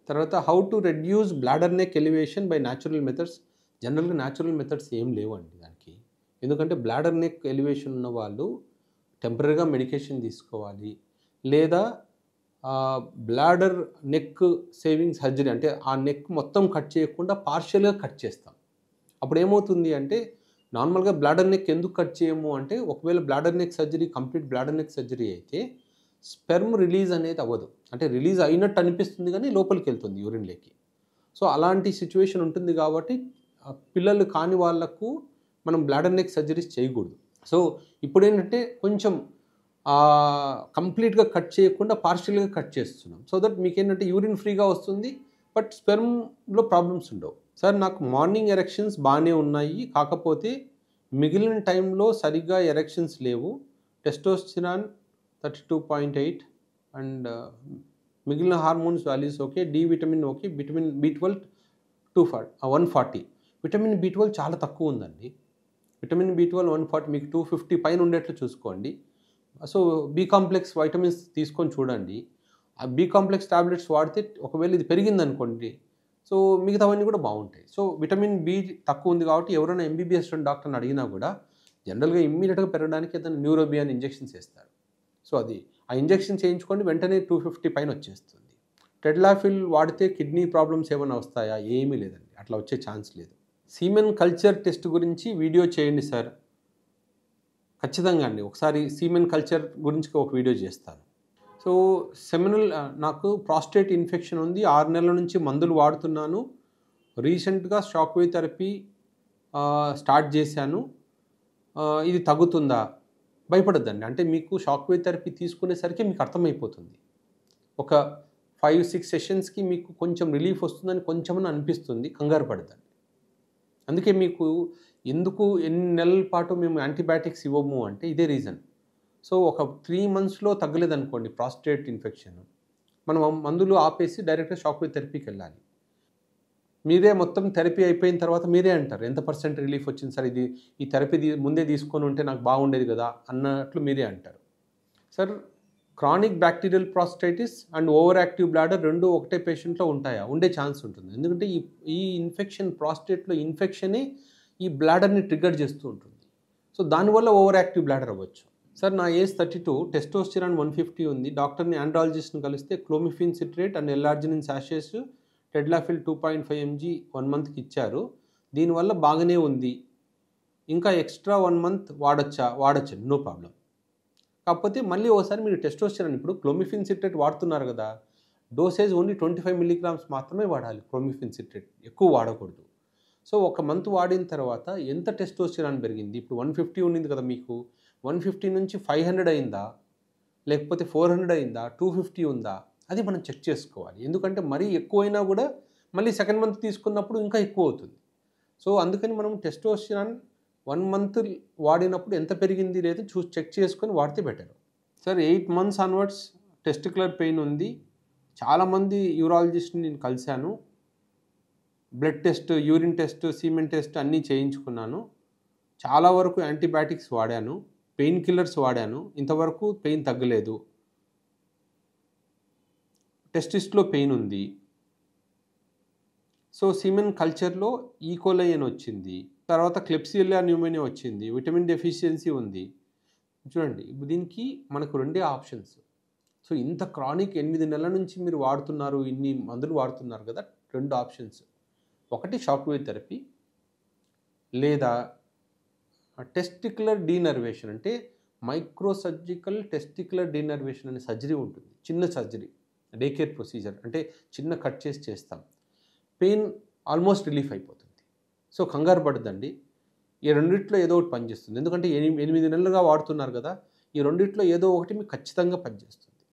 తర్వాత how to reduce bladder neck elevation by natural methods. జనరల్‌గా natural methods ఏం లేవండి దానికి. ఎందుకంటే బ్లాడర్ నెక్ ఎలివేషన్ ఉన్న వాళ్ళు టెంపరరీగా మెడికేషన్ తీసుకోవాలి. లేదా బ్లాడర్ నెక్ సేవింగ్ సర్జరీ అంటే ఆ నెక్ మొత్తం కట్ చేయకుండా పార్షియల్‌గా కట్ చేస్తాం. అప్పుడేమవుతుంది అంటే నార్మల్‌గా బ్లాడర్ నెక్ ఎందుకు కట్ చేయము అంటే ఒకవేళ bladder neck surgery complete bladder neck surgery అయితే స్పెర్మ్ రిలీజ్ అనేది అవ్వదు. అంటే రిలీజ్ అయినట్టు అనిపిస్తుంది గానీ లోపలికెళ్తుంది యూరిన్‌లోకి. సో, అలాంటి సిట్యుయేషన్ ఉంటుంది కాబట్టి పిల్లలు కాని వాళ్ళకు మనం బ్లాడర్ నెక్ సర్జరీస్ చేయకూడదు. సో, ఇప్పుడేంటంటే కొంచెం కంప్లీట్‌గా కట్ చేయకుండా పార్షియల్‌గా కట్ చేస్తున్నాం. సో దట్ మీకేంటంటే యూరిన్ ఫ్రీగా వస్తుంది. బట్ స్పెర్మ్‌లో ప్రాబ్లమ్స్ ఉండవు. సార్ నాకు మార్నింగ్ ఎరెక్షన్స్ బానే ఉన్నాయి. కాకపోతే మిగిలిన టైంలో సరిగ్గా ఎరెక్షన్స్ లేవు. టెస్టోస్టెరాన్ 32.8 అండ్ మిగిలిన hormones values okay. D vitamin okay. Vitamin బి12 140. విటమిన్ బి12 చాలా తక్కువ ఉందండి. విటమిన్ బి12 140 మీకు 250 పైన ఉండేట్లు చూసుకోండి. సో, బి కాంప్లెక్స్ వైటమిన్స్ తీసుకొని చూడండి. ఆ బి కాంప్లెక్స్ టాబ్లెట్స్ వాడితే ఒకవేళ ఇది పెరిగిందనుకోండి, సో మిగతావన్నీ కూడా బావుంటాయి. సో, విటమిన్ బి తక్కువ ఉంది కాబట్టి ఎవరైనా ఎంబీబీఎస్ డాక్టర్‌ని అడిగినా కూడా జనరల్‌గా ఇమ్మీడియేట్‌గా పెరగడానికి ఏదైనా న్యూరోబియాన్ ఇంజెక్షన్స్ ఏస్తారు. సో, ఆ ఇంజెక్షన్ చేయించుకోండి వెంటనే 250 పైన వచ్చేస్తుంది. టెడ్లాఫిల్ వాడితే కిడ్నీ ప్రాబ్లమ్స్ ఏమైనా వస్తాయా? ఏమీ లేదండి. అట్లా వచ్చే ఛాన్స్ లేదు. సీమెన్ కల్చర్ టెస్ట్ గురించి వీడియో చేయండి సార్. ఖచ్చితంగా అండి. ఒకసారి సీమెన్ కల్చర్ గురించి ఒక వీడియో చేస్తాను. సో, సెమినల్ నాకు ప్రాస్టేట్ ఇన్ఫెక్షన్ ఉంది. 6 నెలల నుంచి మందులు వాడుతున్నాను. రీసెంట్‌గా షాక్ వేవ్ థెరపీ స్టార్ట్ చేశాను. ఇది తగ్గుతుందా? భయపడొద్దండి. అంటే మీకు షాక్ వేవ్ థెరపీ తీసుకునేసరికి మీకు అర్థమైపోతుంది. ఒక 5, 6 సెషన్స్‌కి మీకు కొంచెం రిలీఫ్ వస్తుందని కొంచెమన్నా అనిపిస్తుంది. కంగారు పడొద్దండి. అందుకే మీకు ఎందుకు ఎన్ని నెలల పాటు మేము యాంటీబయాటిక్స్ ఇవ్వము అంటే ఇదే రీజన్. సో, ఒక 3 మంత్స్‌లో తగ్గలేదనుకోండి ప్రాస్టేట్ ఇన్ఫెక్షన్, మనం మందులు ఆపేసి డైరెక్ట్‌గా షాక్ వేవ్ థెరపీకెళ్ళాలి. మీరే మొత్తం థెరపీ అయిపోయిన తర్వాత మీరే అంటారు. ఎంత పర్సెంట్ రిలీఫ్ వచ్చింది సార్ ఈ థెరపీ ముందే తీసుకొని ఉంటే నాకు బాగుండేది కదా! అన్నట్లు మీరే అంటారు. Sir chronic bacterial prostatitis and over active bladder 2 ఒకటే పేషెంట్‌లో ఉంటాయా? ఉండే ఛాన్స్ ఉంటుంది. ఎందుకంటే ఈ ఇన్ఫెక్షన్ ప్రాస్టేట్‌లో ఇన్ఫెక్షనే ఈ బ్లాడర్‌ని ట్రిగ్గర్ చేస్తూ ఉంటుంది. సో, దానివల్ల ఓవర్ యాక్టివ్ బ్లాడర్ అవ్వచ్చు. సార్ నా ఏజ్ 32, టెస్టోస్టెరాన్ 150 ఉంది. డాక్టర్‌ని ఆండ్రాలజిస్ట్‌ని కలిస్తే క్లోమిఫెన్ సిట్రేట్ అండ్ ఎల్ఆర్జినిన్ సాషేస్, టెడ్లాఫిల్ 2.5 ఎంజీ 1 మంత్‌కి ఇచ్చారు. దీనివల్ల బాగానే ఉంది. ఇంకా ఎక్స్‌ట్రా 1 మంత్ వాడొచ్చా? వాడొచ్చండి. No problem. కాకపోతే మళ్ళీ ఒకసారి మీరు టెస్టోస్టెరాన్ ఇప్పుడు క్లోమిఫెన్ సిట్రేట్ వాడుతున్నారు కదా! డోసేజ్ ఓన్లీ 25 మిల్లీగ్రామ్స్ మాత్రమే వాడాలి క్లోమిఫెన్ సిట్రేట్. ఎక్కువ వాడకూడదు. సో, ఒక మంత్ వాడిన తర్వాత ఎంత టెస్టోస్టెరాన్ పెరిగింది? ఇప్పుడు 150 ఉండింది కదా మీకు. 150 నుంచి 500 అయిందా? లేకపోతే 400 అయిందా? 250 ఉందా? అది మనం చెక్ చేసుకోవాలి. ఎందుకంటే మరీ ఎక్కువైనా కూడా మళ్ళీ సెకండ్ మంత్ తీసుకున్నప్పుడు ఇంకా ఎక్కువవుతుంది. సో, అందుకని మనం టెస్టోస్టెరాన్ 1 మంత్ వాడినప్పుడు ఎంత పెరిగింది లేదో చూసి చెక్ చేసుకొని వాడితే better. Sir 8 months onwards testicular pain ఉంది. చాలామంది యూరాలజిస్ట్‌ని నేను కలిసాను. Blood test, urine test, semen test అన్నీ చేయించుకున్నాను. చాలా వరకు యాంటీబయాటిక్స్ వాడాను. పెయిన్ కిల్లర్స్ వాడాను. ఇంతవరకు పెయిన్ తగ్గలేదు. టెస్టిస్‌లో పెయిన్ ఉంది. సో, సీమెన్ కల్చర్‌లో ఈకోలై అని వచ్చింది. తర్వాత క్లెబ్సియల్లా న్యూమోనియా వచ్చింది. విటమిన్ డెఫిషియన్సీ ఉంది. చూడండి ఇప్పుడు దీనికి మనకు రెండే ఆప్షన్స్. సో, ఇంత క్రానిక్ 8 నెలల నుంచి మీరు వాడుతున్నారు, ఇన్ని మందులు వాడుతున్నారు కదా! 2 ఆప్షన్స్. ఒకటి షాక్ వేవ్ థెరపీ లేదా టెస్టిక్యులర్ డీనర్వేషన్ అంటే మైక్రో సర్జికల్ టెస్టిక్యులర్ డీనర్వేషన్ అనే సర్జరీ ఉంటుంది. చిన్న సర్జరీ. డే కేర్ ప్రొసీజర్ అంటే చిన్న కట్ చేసి చేస్తాం. పెయిన్ ఆల్మోస్ట్ రిలీఫ్ అయిపోతుంది. సో, కంగారు పడొద్దండి. ఈ రెండిట్లో ఏదో ఒకటి పనిచేస్తుంది. ఎందుకంటే 8 నెలలుగా వాడుతున్నారు కదా! ఈ రెండిట్లో ఏదో ఒకటి మీకు ఖచ్చితంగా పనిచేస్తుంది.